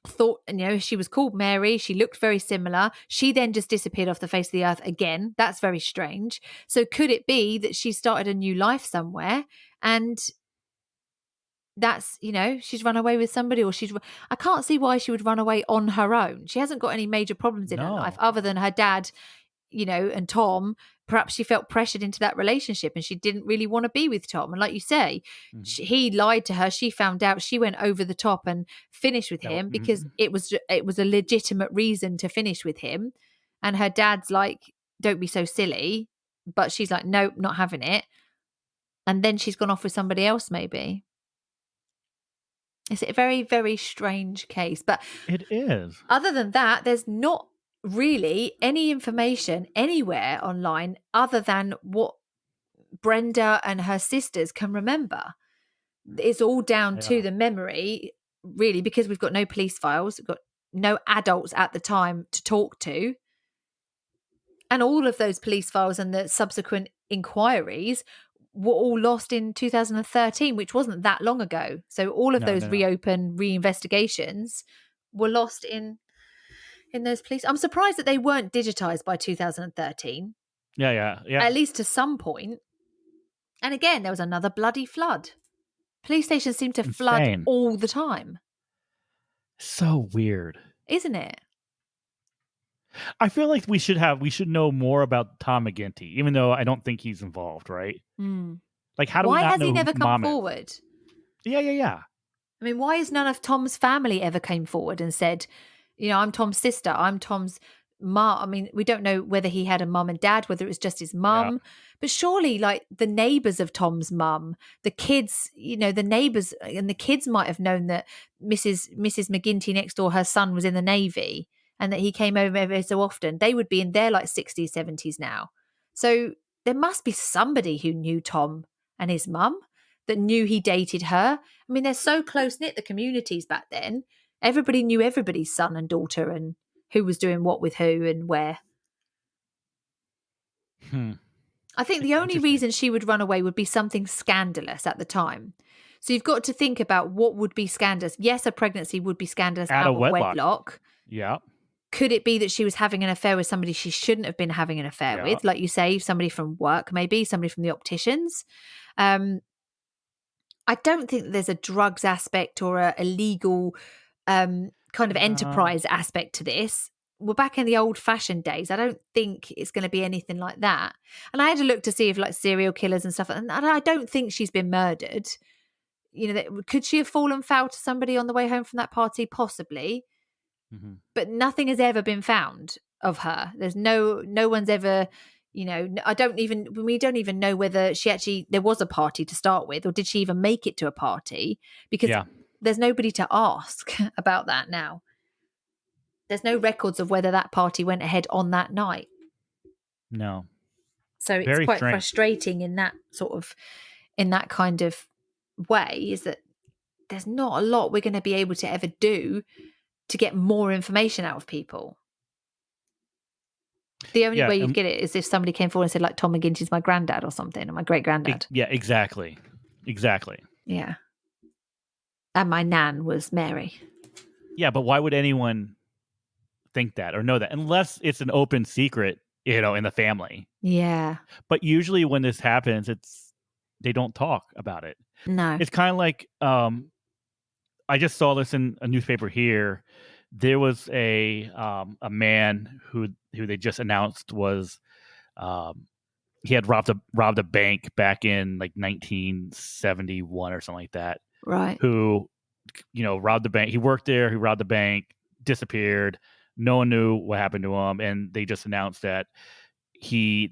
thought, she was called Mary. She looked very similar. She then just disappeared off the face of the earth again. That's very strange. So could it be that she started a new life somewhere and that's, she's run away with somebody, or I can't see why she would run away on her own. She hasn't got any major problems in her life other than her dad, and Tom. Perhaps she felt pressured into that relationship and she didn't really want to be with Tom. And like you say, he lied to her. She found out. She went over the top and finished with him because it was a legitimate reason to finish with him. And her dad's like, don't be so silly. But she's like, nope, not having it. And then she's gone off with somebody else maybe. It's a very, very strange case. But it is. Other than that, there's not really any information anywhere online other than what Brenda and her sisters can remember. It's all down to the memory, really, because we've got no police files, we've got no adults at the time to talk to. And all of those police files and the subsequent inquiries were all lost in 2013, which wasn't that long ago. So all of those reopened reinvestigations were lost in those police. I'm surprised that they weren't digitized by 2013. Yeah. At least to some point. And again, there was another bloody flood. Police stations seem to flood all the time. So weird. Isn't it? I feel like we should know more about Tom McGinty, even though I don't think he's involved, right? Like, how do we not know? Why has he never come forward? Yeah. I mean, why has none of Tom's family ever came forward and said, I'm Tom's sister, I'm Tom's mom? I mean, we don't know whether he had a mum and dad, whether it was just his mum, but surely, like, the neighbours of Tom's mum, the kids, the neighbours and the kids might have known that Mrs. McGinty next door, her son was in the Navy, and that he came over every so often. They would be in their like 60s, 70s now. So there must be somebody who knew Tom and his mum, that knew he dated her. I mean, they're so close-knit, the communities back then. Everybody knew everybody's son and daughter and who was doing what with who and where. I think the only reason she would run away would be something scandalous at the time. So you've got to think about what would be scandalous. Yes, a pregnancy would be scandalous out of wedlock. Yeah. Could it be that she was having an affair with somebody she shouldn't have been having an affair with? Like you say, somebody from work, maybe somebody from the opticians. I don't think that there's a drugs aspect or a illegal kind of enterprise aspect to this. We're back in the old-fashioned days. I don't think it's going to be anything like that. And I had a look to see if like serial killers and stuff, and I don't think she's been murdered. Could she have fallen foul to somebody on the way home from that party? Possibly. But nothing has ever been found of her. There's no one's ever, we don't even know whether there was a party to start with, or did she even make it to a party? Because there's nobody to ask about that now. There's no records of whether that party went ahead on that night. No. So it's quite frustrating in that kind of way, is that there's not a lot we're going to be able to ever do to get more information out of people. The only way you'd get it is if somebody came forward and said, like, Tom McGinty's my granddad or something, or my great-granddad. Yeah, exactly. Yeah. And my nan was Mary. Yeah, but why would anyone think that or know that? Unless it's an open secret, in the family. Yeah. But usually when this happens, they don't talk about it. No. It's kind of like, I just saw this in a newspaper here. There was a man who they just announced was he had robbed a bank back in like 1971 or something like that. Right. Who, robbed the bank. He worked there. He robbed the bank, disappeared. No one knew what happened to him, and they just announced that he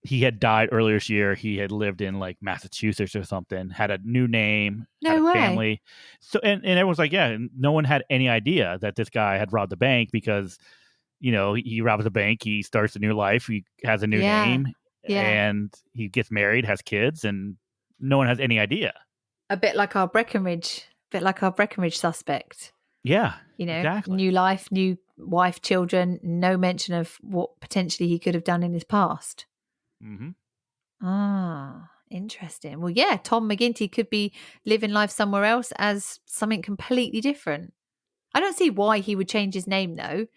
had died earlier this year. He had lived in like Massachusetts or something, had a new name, had a family. So, and everyone's like, yeah, no one had any idea that this guy had robbed the bank because, he robs the bank, he starts a new life, he has a new name, and he gets married, has kids, and no one has any idea. A bit like our Breckenridge suspect. Yeah, exactly. New life, new wife, children, no mention of what potentially he could have done in his past. Interesting. Well, yeah, Tom McGinty could be living life somewhere else as something completely different. I don't see why he would change his name, though.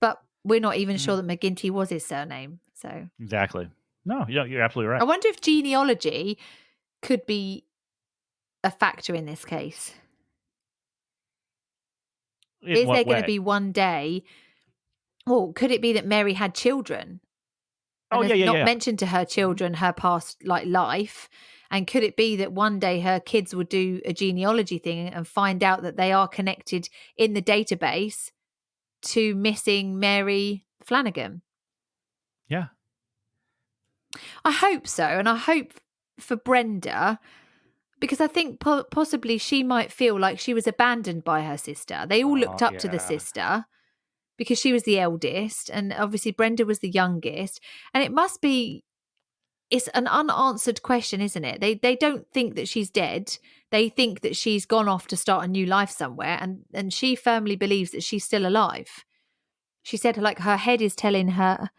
But we're not even sure that McGinty was his surname. So exactly. No, you're absolutely right. I wonder if genealogy could be a factor in this case. Is there going to be one day? Well, could it be that Mary had children? And not mentioned to her children her past life, and could it be that one day her kids would do a genealogy thing and find out that they are connected in the database to missing Mary Flanagan? Yeah, I hope so, and I hope for Brenda, Because I think possibly she might feel like she was abandoned by her sister. They all looked up to the sister because she was the eldest, and obviously Brenda was the youngest. And it must be, it's an unanswered question, isn't it? They don't think that she's dead. They think that she's gone off to start a new life somewhere, and she firmly believes that she's still alive. She said like her head is telling her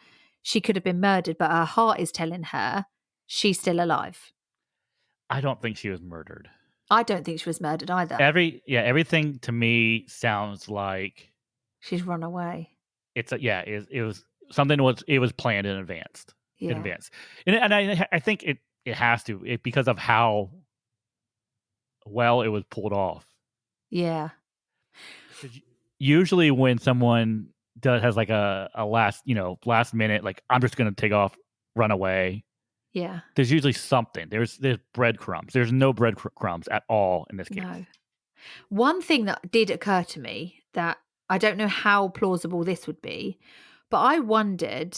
she could have been murdered, but her heart is telling her she's still alive. I don't think she was murdered. I don't think she was murdered either. Everything to me sounds like she's run away. It was something it was planned in advance. Yeah. In advance. And I think it has to because of how well it was pulled off. Yeah. Usually when someone has like a last minute, like I'm just going to take off, run away. Yeah. There's usually something. There's breadcrumbs. There's no breadcrumbs at all in this case. No. One thing that did occur to me that I don't know how plausible this would be, but I wondered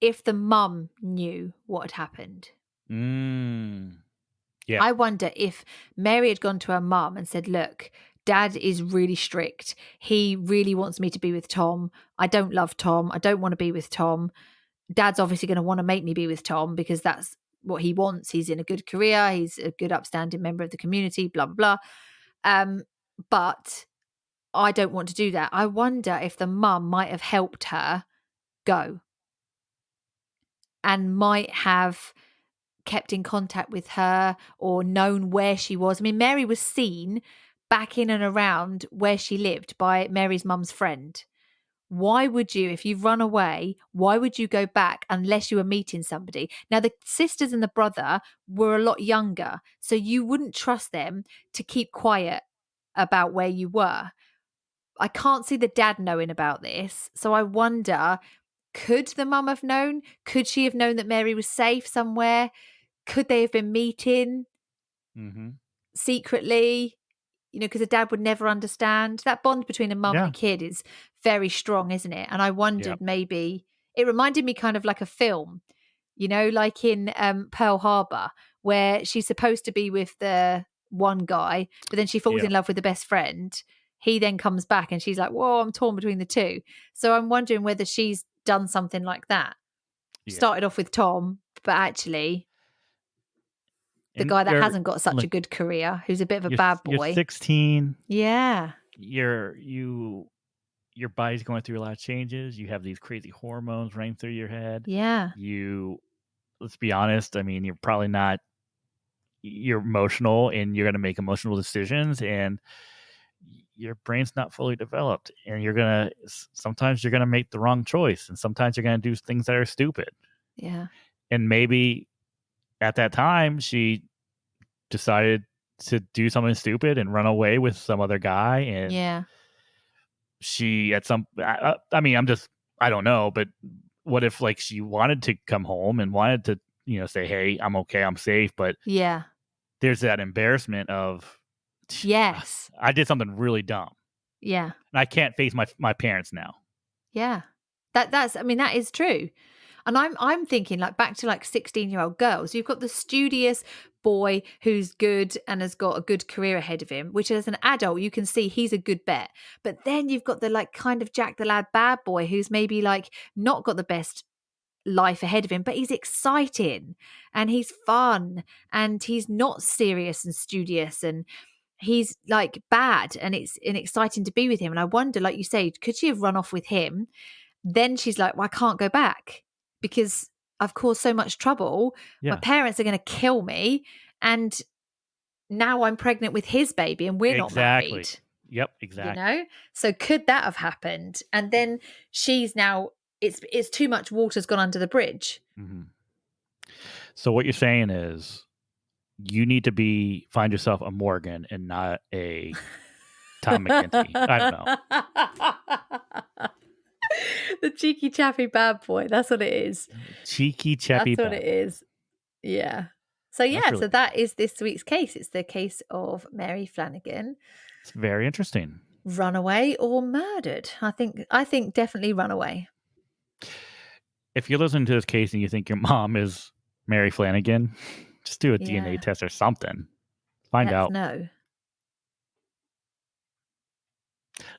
if the mum knew what had happened. Yeah. I wonder if Mary had gone to her mum and said, look, Dad is really strict. He really wants me to be with Tom. I don't love Tom. I don't want to be with Tom. Dad's obviously going to want to make me be with Tom because that's what he wants. He's in a good career. He's a good upstanding member of the community, blah, blah, blah. But I don't want to do that. I wonder if the mum might have helped her go and might have kept in contact with her or known where she was. I mean, Mary was seen back in and around where she lived by Mary's mum's friend. Why would you, if you've run away, why would you go back unless you were meeting somebody? Now, the sisters and the brother were a lot younger, so you wouldn't trust them to keep quiet about where you were. I can't see the dad knowing about this. So I wonder, could the mum have known? Could she have known that Mary was safe somewhere? Could they have been meeting secretly? Because a dad would never understand. That bond between a mum and a kid is very strong, isn't it? And I wondered maybe, it reminded me kind of like a film, like in Pearl Harbor, where she's supposed to be with the one guy, but then she falls in love with the best friend. He then comes back and she's like, whoa, I'm torn between the two. So I'm wondering whether she's done something like that. Started off with Tom, but actually the guy that hasn't got such a good career, who's a bit of a bad boy. You're 16. Yeah. Your body's going through a lot of changes. You have these crazy hormones running through your head. Yeah. Let's be honest. I mean, you're emotional and you're going to make emotional decisions and your brain's not fully developed and sometimes you're going to make the wrong choice and sometimes you're going to do things that are stupid. Yeah. And maybe at that time she decided to do something stupid and run away with some other guy. And she at some, I don't know, but what if like she wanted to come home and wanted to, say, hey, I'm okay, I'm safe. But there's that embarrassment of, yes, I did something really dumb. Yeah. And I can't face my parents now. Yeah. That is true. And I'm thinking like back to like 16-year-old girls. You've got the studious boy who's good and has got a good career ahead of him, which as an adult you can see he's a good bet. But then you've got the like kind of Jack the Lad bad boy who's maybe like not got the best life ahead of him, but he's exciting and he's fun and he's not serious and studious and he's like bad and it's exciting to be with him. And I wonder, like you say, could she have run off with him? Then she's like, well, I can't go back because I've caused so much trouble. My parents are going to kill me. And now I'm pregnant with his baby and we're not married. Yep, exactly. So could that have happened? And then she's now, it's too much water's gone under the bridge. Mm-hmm. So what you're saying is you need to find yourself a Morgan and not a Tom McGinty. I don't know. The cheeky chappy bad boy. That's what it is. Cheeky chappy That's what it is. Yeah. So so that is this week's case. It's the case of Mary Flanagan. It's very interesting. Runaway or murdered? I think definitely runaway. If you're listening to this case and you think your mom is Mary Flanagan, just do a DNA test or something. Find out. No.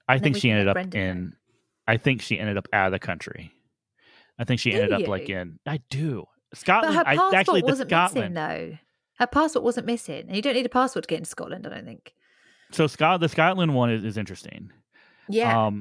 I think she ended up in. I think she ended up out of the country. I think she ended up like in. I do. Scotland. But her passport wasn't Scotland. missing, though. Her passport wasn't missing, and you don't need a passport to get into Scotland, I don't think. So the Scotland one is interesting. Yeah.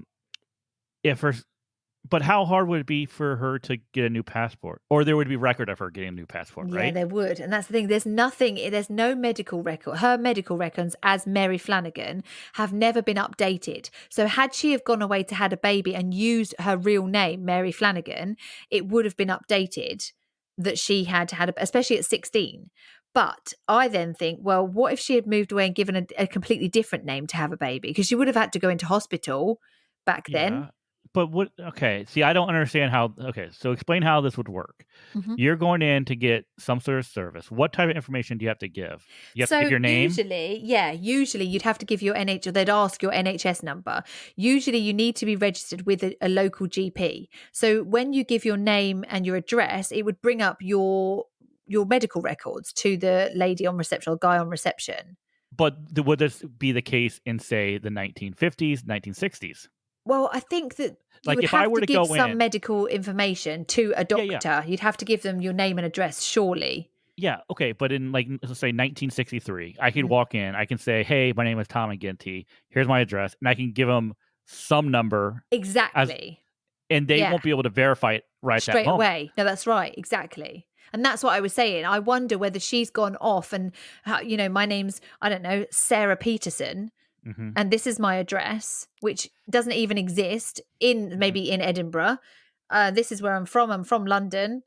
But how hard would it be for her to get a new passport? Or there would be record of her getting a new passport, right? Yeah, there would. And that's the thing. There's no medical record. Her medical records as Mary Flanagan have never been updated. So had she have gone away to had a baby and used her real name, Mary Flanagan, it would have been updated that she had, especially at 16. But I then think, well, what if she had moved away and given a completely different name to have a baby? Because she would have had to go into hospital back then. But what? Okay, see, I don't understand how. Okay, so explain how this would work. Mm-hmm. You're going in to get some sort of service. What type of information do you have to give? You have to give your name. Usually you'd have to give your NHS. They'd ask your NHS number. Usually you need to be registered with a local GP. So when you give your name and your address, it would bring up your medical records to the lady on reception or guy on reception. But would this be the case in, say, the 1950s, 1960s? Well, I think that you would have to give some medical information to a doctor. Yeah. You'd have to give them your name and address, surely. Yeah, okay, but in, like, let's say 1963, I could walk in, I can say, hey, my name is Tom McGinty, here's my address, and I can give them some number. Exactly. And they won't be able to verify it straight away. No, that's right, exactly. And that's what I was saying. I wonder whether she's gone off and, my name's, I don't know, Sarah Peterson. Mm-hmm. And this is my address, which doesn't even exist maybe in Edinburgh. This is where I'm from. I'm from London.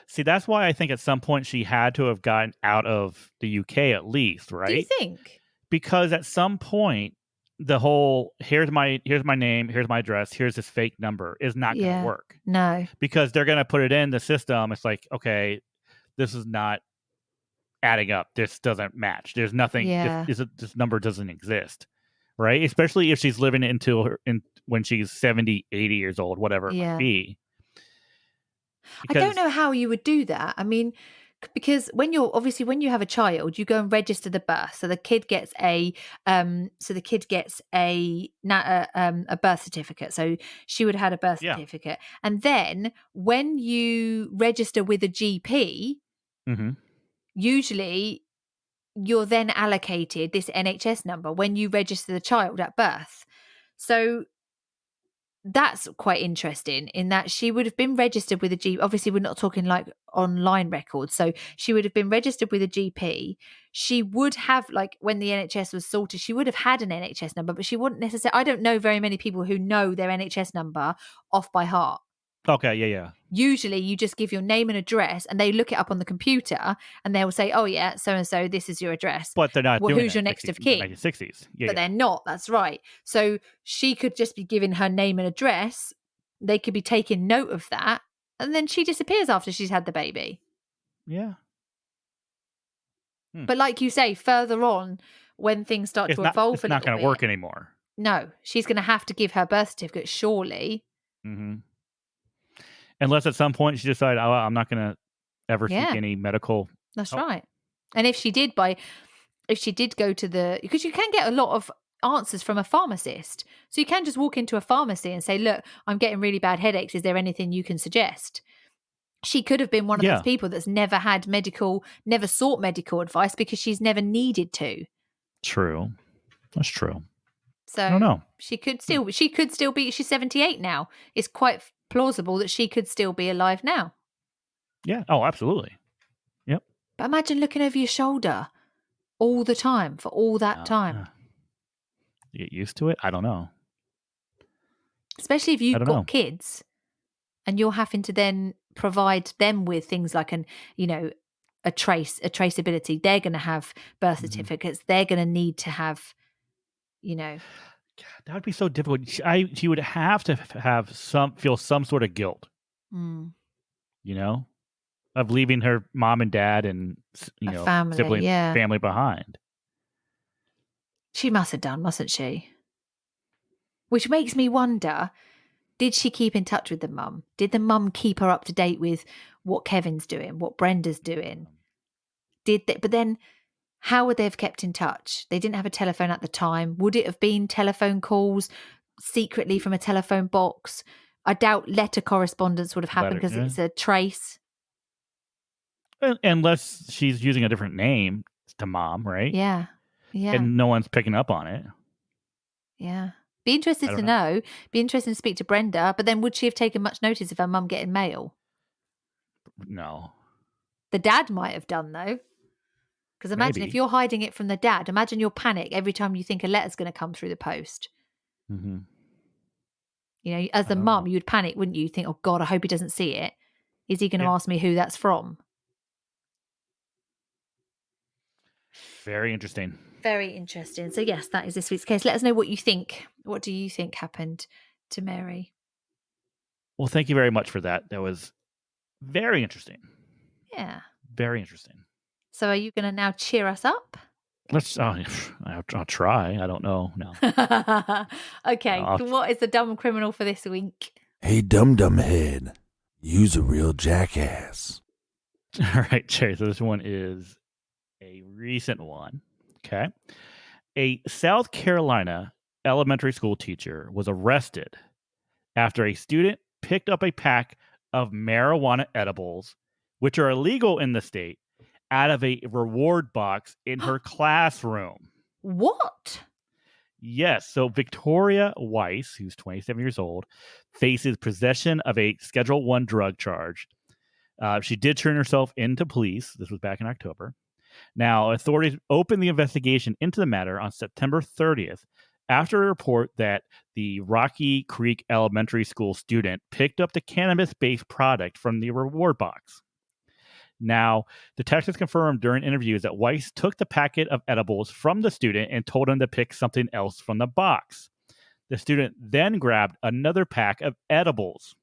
See, that's why I think at some point she had to have gotten out of the UK at least, right? Do you think? Because at some point, the whole here's my name, here's my address, here's this fake number is not going to work. No. Because they're going to put it in the system. It's like, okay, this is not adding up. This doesn't match. There's nothing. Yeah. This number doesn't exist, right? Especially if she's living when she's 70, 80 years old, whatever it might be. Because I don't know how you would do that. I mean, because when you have a child, you go and register the birth. So the kid gets a birth certificate. So she would have had a birth certificate. And then when you register with a GP, mm-hmm. usually you're then allocated this NHS number when you register the child at birth. So that's quite interesting in that she would have been registered with a GP. Obviously, we're not talking like online records. So she would have been registered with a GP. She would have, like, when the NHS was sorted, she would have had an NHS number, but she wouldn't necessarily. I don't know very many people who know their NHS number off by heart. Okay, yeah. Usually you just give your name and address and they look it up on the computer and they will say, oh yeah, so-and-so, this is your address. But they're not doing who's your next of kin? 1960s. But they're not, that's right. So she could just be given her name and address. They could be taking note of that. And then she disappears after she's had the baby. Yeah. But like you say, further on, when things start to evolve it's not going to work anymore. No, she's going to have to give her birth certificate, surely. Mm-hmm. Unless at some point she decided, oh, I'm not going to ever seek any medical. That's right. And if she did go to because you can get a lot of answers from a pharmacist. So you can just walk into a pharmacy and say, look, I'm getting really bad headaches. Is there anything you can suggest? She could have been one of those people that's never sought medical advice because she's never needed to. True. That's true. So I don't know. She could still be, she's 78 now. It's quite plausible that she could still be alive now. Yeah. Oh, absolutely. Yep. But imagine looking over your shoulder all the time for all that time. You get used to it? I don't know. Especially if you've got kids and you're having to then provide them with things like a traceability. They're going to have birth certificates. They're going to need to have, God, that would be so difficult. She would have to feel some sort of guilt, of leaving her mom and dad and family, sibling family behind. She must have done, mustn't she? Which makes me wonder, did she keep in touch with the mum? Did the mum keep her up to date with what Kevin's doing, what Brenda's doing? But then How would they have kept in touch? They didn't have a telephone at the time. Would it have been telephone calls secretly from a telephone box? I doubt letter correspondence would have happened because it's a trace. Unless she's using a different name to mom, right? Yeah. Yeah. And no one's picking up on it. Yeah. Be interested to know. Be interested to speak to Brenda. But then would she have taken much notice of her mum getting mail? No. The dad might have done, though. Because imagine if you're hiding it from the dad, imagine your panic every time you think a letter's going to come through the post. Mm-hmm. You know, as the mum, you'd panic, wouldn't you? You'd think, oh, God, I hope he doesn't see it. Is he going to ask me who that's from? Very interesting. Very interesting. So, yes, that is this week's case. Let us know what you think. What do you think happened to Mary? Well, thank you very much for that. That was very interesting. Yeah. Very interesting. So are you going to now cheer us up? I'll try. I don't know. No. Okay. What is the dumb criminal for this week? Hey, dum-dum head. You's a real jackass. All right, Jay. So this one is a recent one. Okay. A South Carolina elementary school teacher was arrested after a student picked up a pack of marijuana edibles, which are illegal in the state, out of a reward box in her classroom. What? Yes. So Victoria Weiss, who's 27 years old, faces possession of a Schedule I drug charge. She did turn herself into police. This was back in October. Now, authorities opened the investigation into the matter on September 30th after a report that the Rocky Creek Elementary School student picked up the cannabis-based product from the reward box. Now, detectives confirmed during interviews that Weiss took the packet of edibles from the student and told him to pick something else from the box. The student then grabbed another pack of edibles.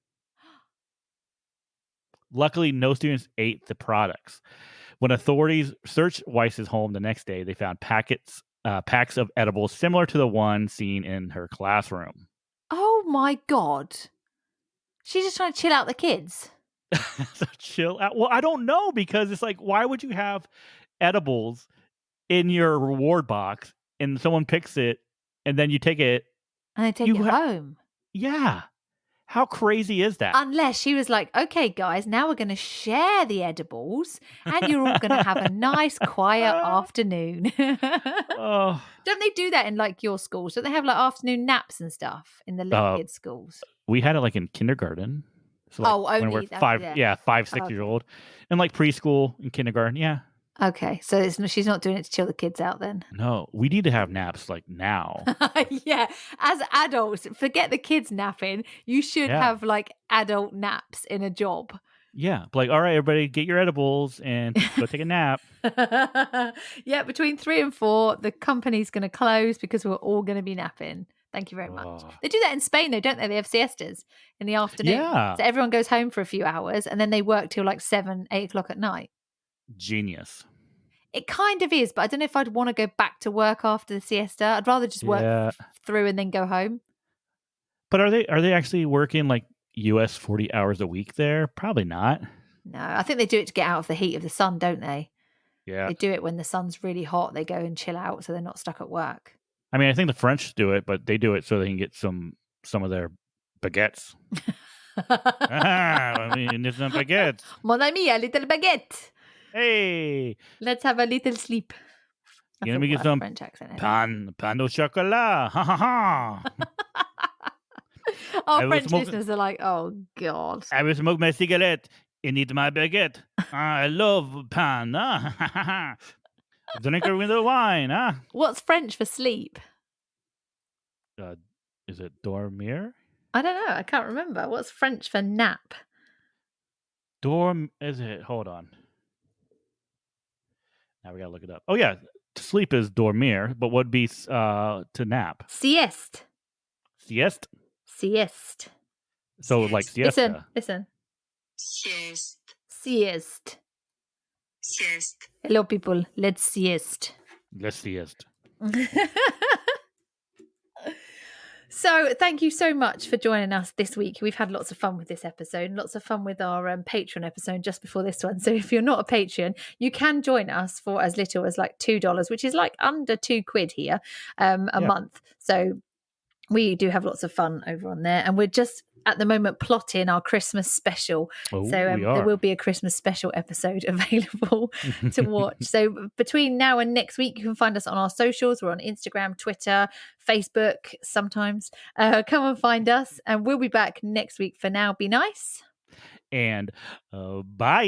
Luckily, no students ate the products. When authorities searched Weiss's home the next day, they found packs of edibles similar to the one seen in her classroom. Oh my God. She's just trying to chill out the kids. So chill out. Well, I don't know, because it's like, why would you have edibles in your reward box and someone picks it and then you take it and they take it home? Yeah. How crazy is that? Unless she was like, okay, guys, now we're going to share the edibles and you're all going to have a nice, quiet afternoon. Don't they do that in like your schools? Don't they have like afternoon naps and stuff in the little kids' schools? We had it like in kindergarten. So like only when we're 5, 6 years old. And like preschool and kindergarten. Yeah. Okay, so she's not doing it to chill the kids out then? No, we need to have naps like now. Yeah, as adults, forget the kids napping. You should have like adult naps in a job. Yeah, like, all right, everybody, get your edibles and go take a nap. Yeah, between 3 and 4, the company's going to close because we're all going to be napping. Thank you very much. They do that in Spain, though, don't they? They have siestas in the afternoon. Yeah. So everyone goes home for a few hours and then they work till like 7, 8 o'clock at night. Genius. It kind of is, but I don't know if I'd want to go back to work after the siesta. I'd rather just work through and then go home. But are they actually working like US 40 hours a week there? Probably not. No, I think they do it to get out of the heat of the sun, don't they? Yeah. They do it when the sun's really hot. They go and chill out so they're not stuck at work. I mean, I think the French do it, but they do it so they can get some of their baguettes. I mean, there's some baguettes. Mon ami, a little baguette. Hey. Let's have a little sleep. Let me get some French accent. Pan au chocolat. Ha ha ha. Our French listeners are like, oh, God. I will smoke my cigarette and eat my baguette. I love pan. Drink with the wine. What's French for sleep? Is it dormir? I don't know. I can't remember. What's French for nap? Is it? Hold on. Now we got to look it up. Oh, yeah. To sleep is dormir, but what would be to nap? Sieste. Sieste? Sieste. So like siesta. Listen. Sieste. Sieste. Sieste. Hello, people. Let's sieste. Let's sieste. So thank you so much for joining us this week. We've had lots of fun with this episode, lots of fun with our Patreon episode just before this one. So if you're not a Patreon, you can join us for as little as like $2, which is like under £2 here a month. So we do have lots of fun over on there, and we're just at the moment plotting our Christmas special. So there will be a Christmas special episode available to watch. So between now and next week, you can find us on our socials. We're on Instagram, Twitter, Facebook sometimes. Come and find us, and we'll be back next week. For now, be nice. And bye.